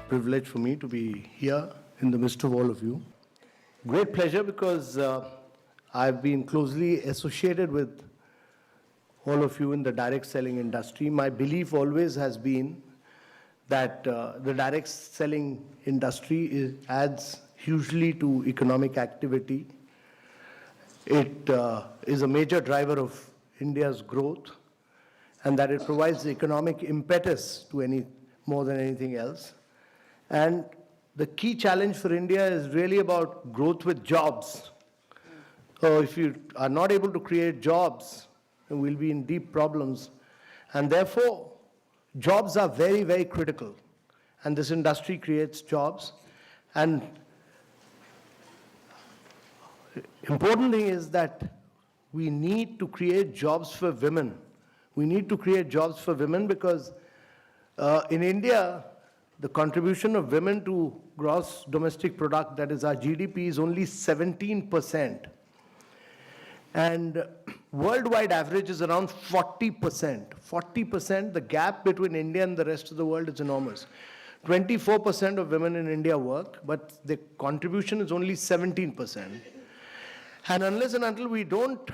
privilege for me to be here in the midst of all of you. Great pleasure because I've been closely associated with all of you in the direct selling industry. My belief always has been that the direct selling industry adds hugely to economic activity. It is a major driver of India's growth, and that it provides the economic impetus to more than anything else. And the key challenge for India is really about growth with jobs. So if you are not able to create jobs, then we'll be in deep problems. And therefore, jobs are very, very critical. And this industry creates jobs. And important thing is that we need to create jobs for women. We need to create jobs for women because in India, the contribution of women to gross domestic product, that is our GDP, is only 17%. And worldwide average is around 40%. 40%, the gap between India and the rest of the world is enormous. 24% of women in India work, but the contribution is only 17%. And unless and until we don't,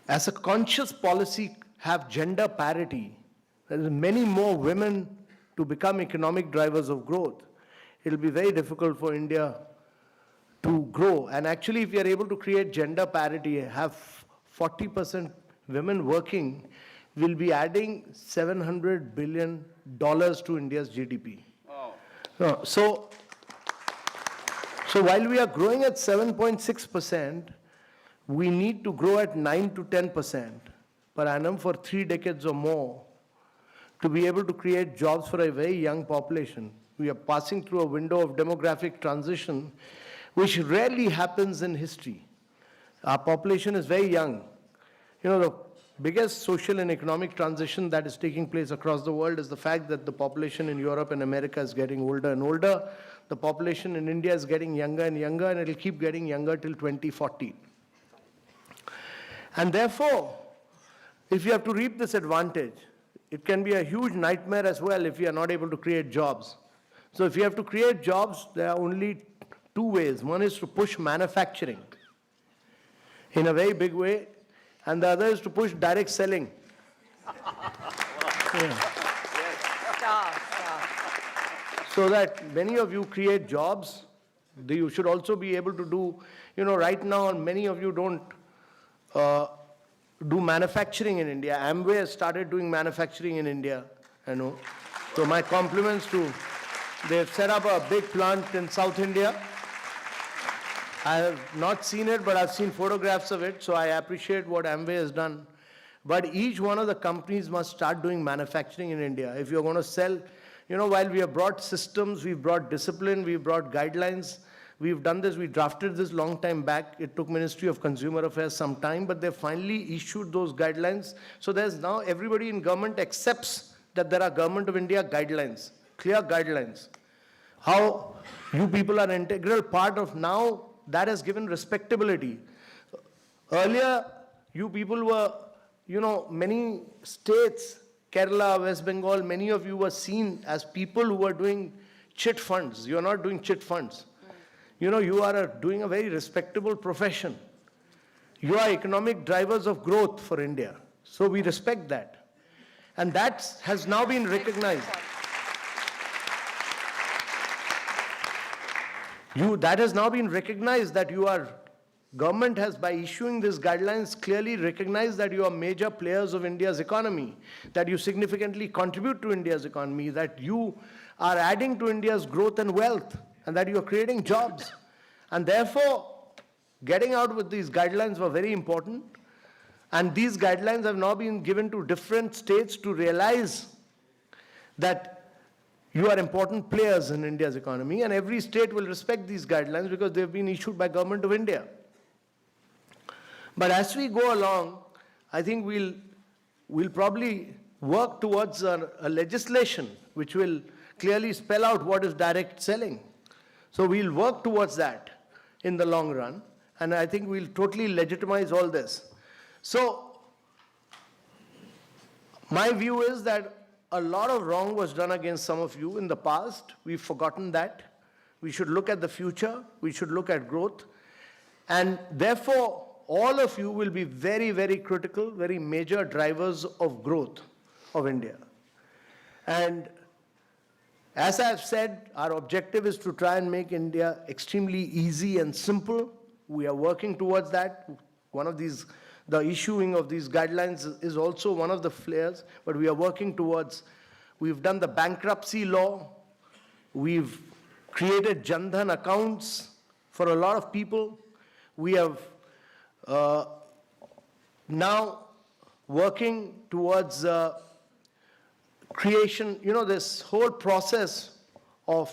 as a conscious policy, have gender parity, there is many more women to become economic drivers of growth, it will be very difficult for India to grow. And actually, if we are able to create gender parity, have 40% women working, we'll be adding $700 billion to India's GDP. Oh. So while we are growing at 7.6%, we need to grow at 9 to 10% per annum for 3 decades or more to be able to create jobs for a very young population. We are passing through a window of demographic transition, which rarely happens in history. Our population is very young. You know, the biggest social and economic transition that is taking place across the world is the fact that the population in Europe and America is getting older and older. The population in India is getting younger and younger, and it will keep getting younger till 2040. And therefore, if you have to reap this advantage, it can be a huge nightmare as well if you are not able to create jobs. So if you have to create jobs, there are only 2 ways. One is to push manufacturing in a very big way, and the other is to push direct selling. Yeah. So that many of you create jobs, you should also be able to do, right now many of you don't do manufacturing in India. Amway has started doing manufacturing in India, I know. So my compliments they've set up a big plant in South India. I have not seen it, but I've seen photographs of it, so I appreciate what Amway has done. But each one of the companies must start doing manufacturing in India. If you're going to sell, while we have brought systems, we've brought discipline, we've brought guidelines, we've done this, we drafted this long time back. It took Ministry of Consumer Affairs some time, but they finally issued those guidelines. So there's now everybody in government accepts that there are Government of India guidelines, clear guidelines. How you people are an integral part of now, that has given respectability. Earlier, you people were, many states, Kerala, West Bengal, many of you were seen as people who were doing chit funds. You are not doing chit funds. You are doing a very respectable profession. You are economic drivers of growth for India. So we respect that. And that has now been recognized. That has now been recognized that government has, by issuing these guidelines, clearly recognized that you are major players of India's economy, that you significantly contribute to India's economy, that you are adding to India's growth and wealth, and that you are creating jobs. And therefore, getting out with these guidelines were very important. And these guidelines have now been given to different states to realize that you are important players in India's economy, and every state will respect these guidelines because they've been issued by Government of India. But as we go along, I think we'll probably work towards a legislation which will clearly spell out what is direct selling. So we'll work towards that in the long run, and I think we'll totally legitimize all this. So my view is that a lot of wrong was done against some of you in the past. We've forgotten that. We should look at the future. We should look at growth. And therefore, all of you will be very, very critical, very major drivers of growth of India. And as I've said, our objective is to try and make India extremely easy and simple. We are working towards that. One of these, the issuing of these guidelines is also one of the flares, but we are working towards, we've done the bankruptcy law, we've created Jan Dhan accounts for a lot of people. We have now working towards creation, this whole process of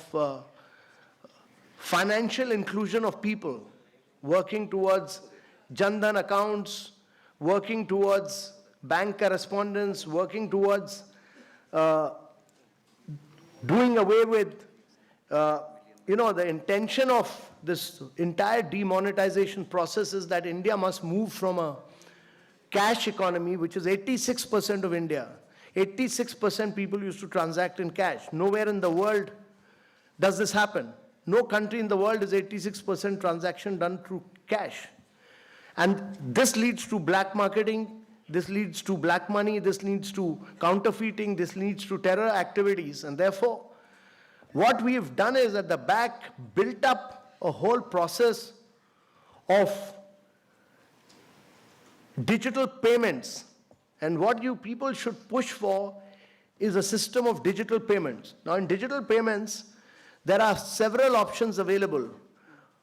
financial inclusion of people, working towards Jan Dhan accounts, working towards bank correspondence, working towards doing away with, the intention of this entire demonetization process is that India must move from a cash economy, which is 86% of India. 86% people used to transact in cash. Nowhere in the world does this happen. No country in the world is 86% transaction done through cash. And this leads to black marketing, this leads to black money, this leads to counterfeiting, this leads to terror activities. And therefore, what we've done is at the back built up a whole process of digital payments. And what you people should push for is a system of digital payments. Now in digital payments, there are several options available.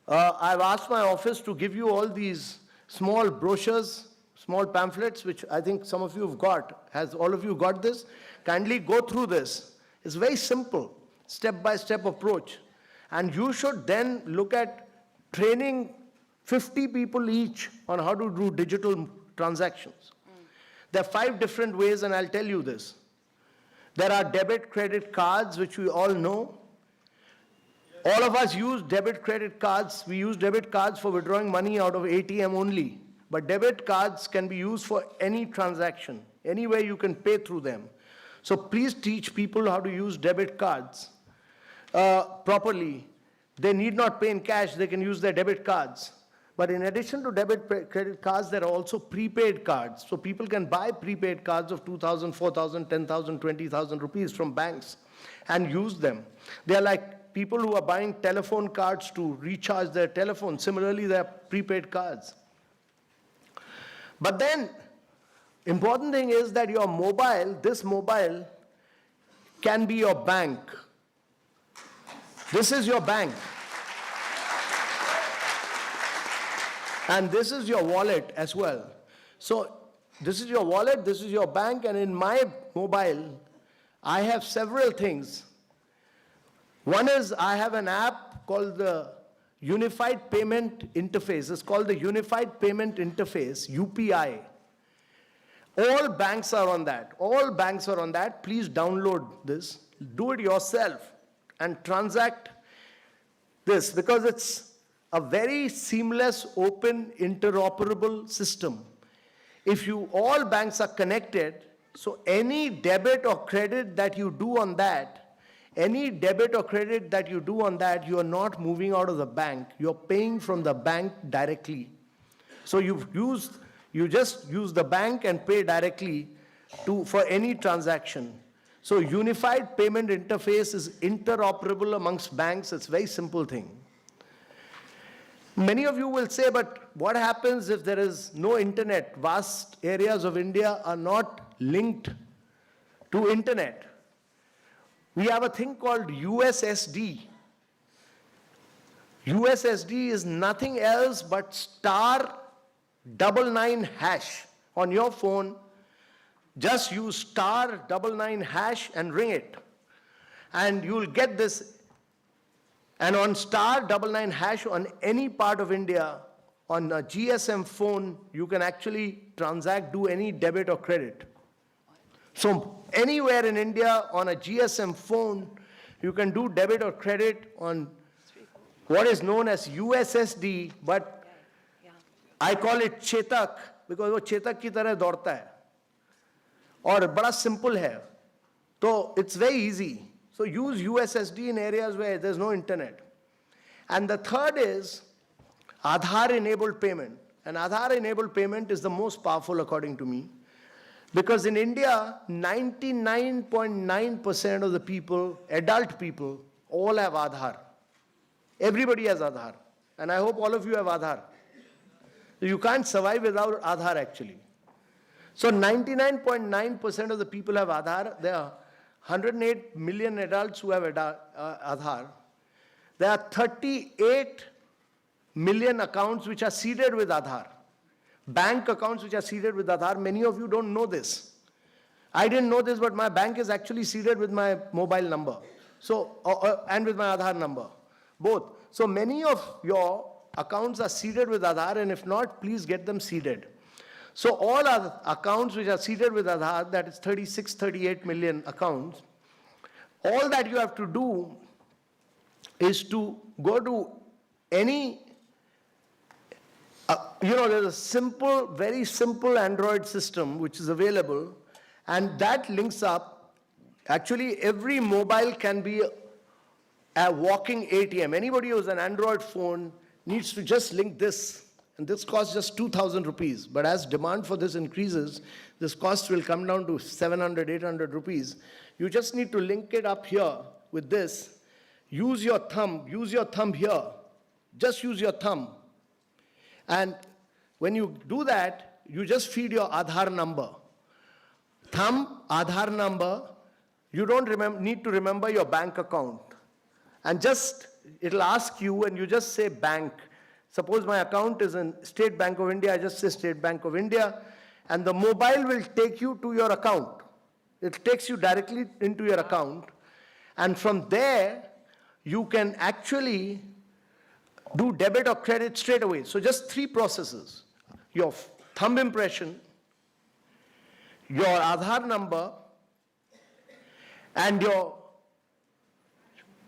I've asked my office to give you all these small brochures, small pamphlets, which I think some of you have got. Has all of you got this? Kindly go through this. It's very simple, step-by-step approach. And you should then look at training 50 people each on how to do digital transactions. There are 5 different ways, and I'll tell you this. There are debit credit cards, which we all know. All of us use debit credit cards. We use debit cards for withdrawing money out of ATM only. But debit cards can be used for any transaction. Anywhere you can pay through them. So please teach people how to use debit cards properly. They need not pay in cash. They can use their debit cards. But in addition to debit credit cards, there are also prepaid cards. So people can buy prepaid cards of 2,000, 4,000, 10,000, 20,000 rupees from banks and use them. They are like people who are buying telephone cards to recharge their telephone. Similarly, they are prepaid cards. But then, important thing is that your mobile, this mobile, can be your bank. This is your bank. And this is your wallet as well. So this is your wallet, this is your bank, and in my mobile, I have several things. One is I have an app called the Unified Payment Interface. It's called the Unified Payment Interface, UPI. All banks are on that. All banks are on that. Please download this. Do it yourself and transact this because it's a very seamless, open, interoperable system. If all banks are connected, so any debit or credit that you do on that, you are not moving out of the bank. You're paying from the bank directly. So you just use the bank and pay directly for any transaction. So unified payment interface is interoperable amongst banks. It's a very simple thing. Many of you will say, but what happens if there is no internet? Vast areas of India are not linked to internet. We have a thing called USSD. USSD is nothing else but *99# on your phone. Just use *99# and ring it. And you'll get this. And on *99# on any part of India, on a GSM phone, you can actually do any debit or credit. So anywhere in India on a GSM phone, you can do debit or credit on what is known as USSD, but I call it Chetak because वो Chetak की तरह दौड़ता है और बड़ा simple है. So it's very easy. So use USSD in areas where there's no internet. And the third is Aadhaar-enabled payment. And Aadhaar-enabled payment is the most powerful according to me. Because in India, 99.9% of the people, adult people, all have Aadhaar. Everybody has Aadhaar. And I hope all of you have Aadhaar. You can't survive without Aadhaar actually. So 99.9% of the people have Aadhaar. There are 108 million adults who have Aadhaar. There are 38 million accounts which are seeded with Aadhaar. Bank accounts which are seeded with Aadhaar. Many of you don't know this. I didn't know this, but my bank is actually seeded with my mobile number. So, and with my Aadhaar number, both. So many of your accounts are seeded with Aadhaar, and if not, please get them seeded. So all our accounts which are seeded with Aadhaar, that is 36, 38 million accounts, all that you have to do is to go to any, there's a simple, very simple Android system which is available, and that links up. Actually, every mobile can be a walking ATM. Anybody who has an Android phone needs to just link this. And this costs just 2,000 rupees. But as demand for this increases, this cost will come down to 700, 800 rupees. You just need to link it up here with this. Use your thumb here. Just use your thumb. And when you do that, you just feed your Aadhaar number. Thumb, Aadhaar number. You don't need to remember your bank account. And just, it'll ask you, and you just say bank. Suppose my account is in State Bank of India, I just say State Bank of India, and the mobile will take you to your account. It takes you directly into your account, and from there, you can actually do debit or credit straight away. So just three processes: your thumb impression, your Aadhaar number, and your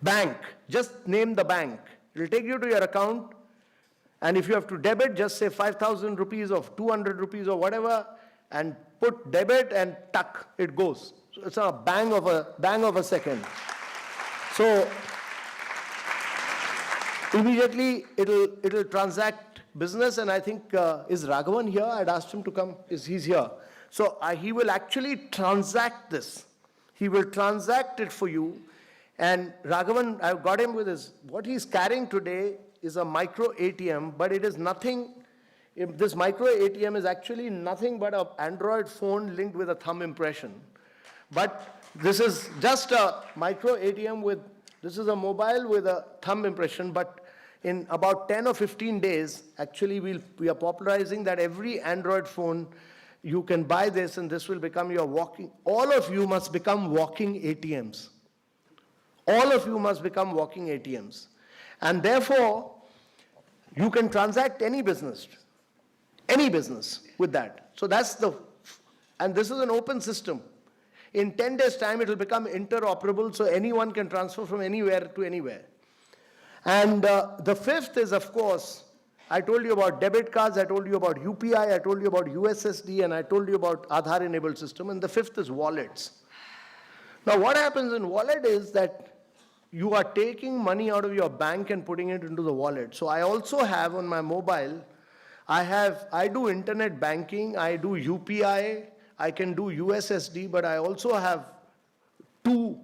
bank. Just name the bank. It will take you to your account. And if you have to debit, just say 5,000 rupees or 200 rupees or whatever, and put debit and tuck, it goes. So it's a bang of a second. So immediately it'll transact business, and I think is Raghavan here? I'd asked him to come. He's here. So he will actually transact this. He will transact it for you. And Raghavan, I've got him with what he's carrying today is a micro ATM, but it is nothing. This micro ATM is actually nothing but an Android phone linked with a thumb impression. But this is just a micro ATM this is a mobile with a thumb impression, but in about 10 or 15 days, actually we are popularizing that every Android phone, you can buy this and this will become your all of you must become walking ATMs. All of you must become walking ATMs. And therefore, you can transact any business with that. So and this is an open system. In 10 days' time, it will become interoperable, so anyone can transfer from anywhere to anywhere. And the fifth is, of course, I told you about debit cards, I told you about UPI, I told you about USSD, and I told you about Aadhaar-enabled system, and the fifth is wallets. Now, what happens in wallet is that you are taking money out of your bank and putting it into the wallet. So I also have on my mobile, I do internet banking, I do UPI, I can do USSD, but I also have two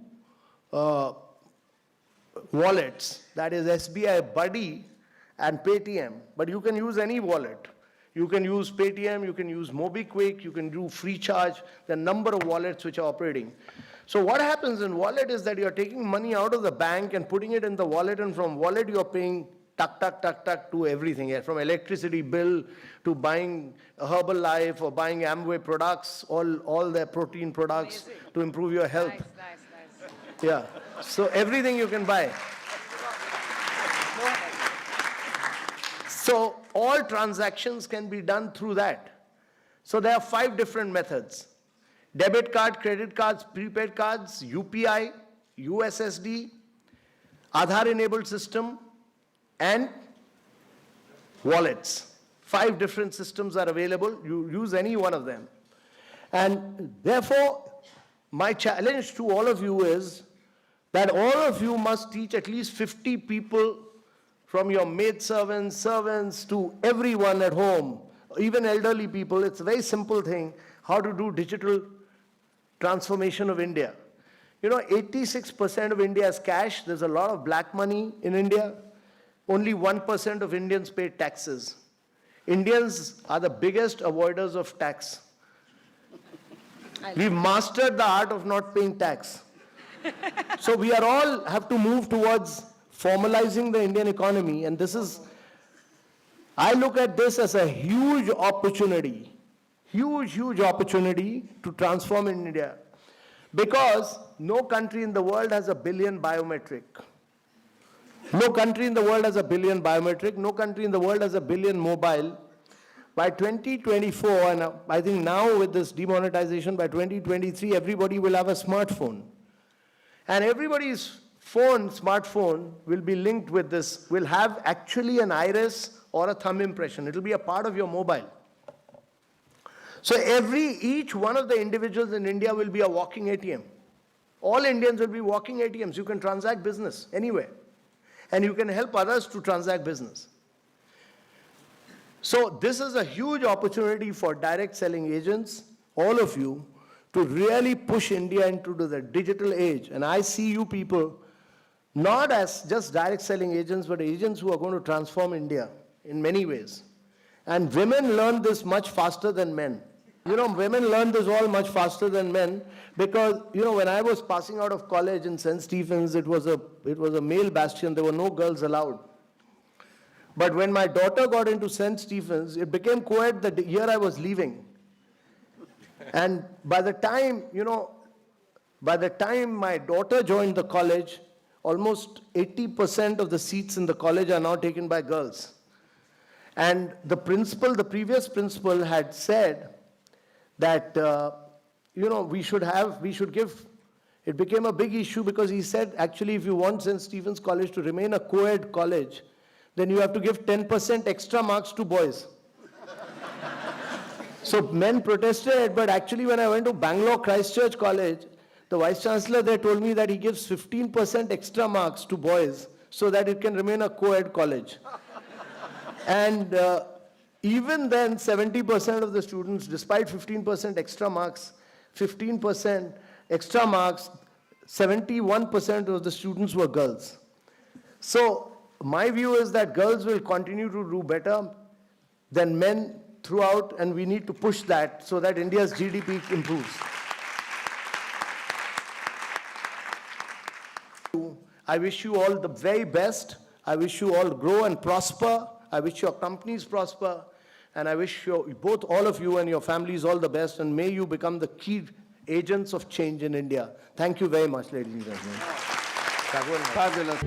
wallets, that is SBI Buddy and Paytm. But you can use any wallet. You can use Paytm, you can use MobiKwik, you can do FreeCharge, the number of wallets which are operating. So what happens in wallet is that you're taking money out of the bank and putting it in the wallet, and from wallet you're paying tuck, tuck, tuck, tuck to everything, from electricity bill to buying Herbalife or buying Amway products, all their protein products. Amazing. To improve your health. Nice. Yeah, so everything you can buy. So all transactions can be done through that. So there are 5 different methods: debit card, credit cards, prepaid cards, UPI, USSD, Aadhaar-enabled system, and wallets. 5 different systems are available. You use any one of them. And therefore, my challenge to all of you is that all of you must teach at least 50 people, from your maidservants, servants, to everyone at home, even elderly people. It's a very simple thing, how to do digital transformation of India. You know, 86% of India is cash. There's a lot of black money in India. Only 1% of Indians pay taxes. Indians are the biggest avoiders of tax. We've mastered the art of not paying tax. So we are all have to move towards formalizing the Indian economy, and this is, I look at this as a huge opportunity to transform India, because no country in the world has 1 billion biometric. No country in the world has 1 billion biometric. No country in the world has 1 billion mobile. By 2024, and I think now with this demonetization, by 2023, everybody will have a smartphone. And everybody's smartphone will be linked with this, will have actually an iris or a thumb impression. It will be a part of your mobile. So each one of the individuals in India will be a walking ATM. All Indians will be walking ATMs. You can transact business anywhere. And you can help others to transact business. So this is a huge opportunity for direct selling agents, all of you, to really push India into the digital age. And I see you people not as just direct selling agents, but agents who are going to transform India in many ways. And women learn this much faster than men. You know, women learn this all much faster than men, because, you know, when I was passing out of college in St. Stephen's, it was a male bastion. There were no girls allowed. But when my daughter got into St. Stephen's, it became co-ed the year I was leaving. And by the time my daughter joined the college, almost 80% of the seats in the college are now taken by girls. And the previous principal had said that, we should give, it became a big issue because he said, actually, if you want St. Stephen's College to remain a co-ed college, then you have to give 10% extra marks to boys. So men protested, but actually when I went to Bangalore Christchurch College, the Vice Chancellor there told me that he gives 15% extra marks to boys so that it can remain a co-ed college. And even then, 70% of the students, despite 15% extra marks, 71% of the students were girls. So my view is that girls will continue to do better than men throughout, and we need to push that so that India's GDP improves. I wish you all the very best. I wish you all grow and prosper. I wish your companies prosper. And I wish all of you and your families all the best, and may you become the key agents of change in India. Thank you very much, ladies and gentlemen. Fabulous.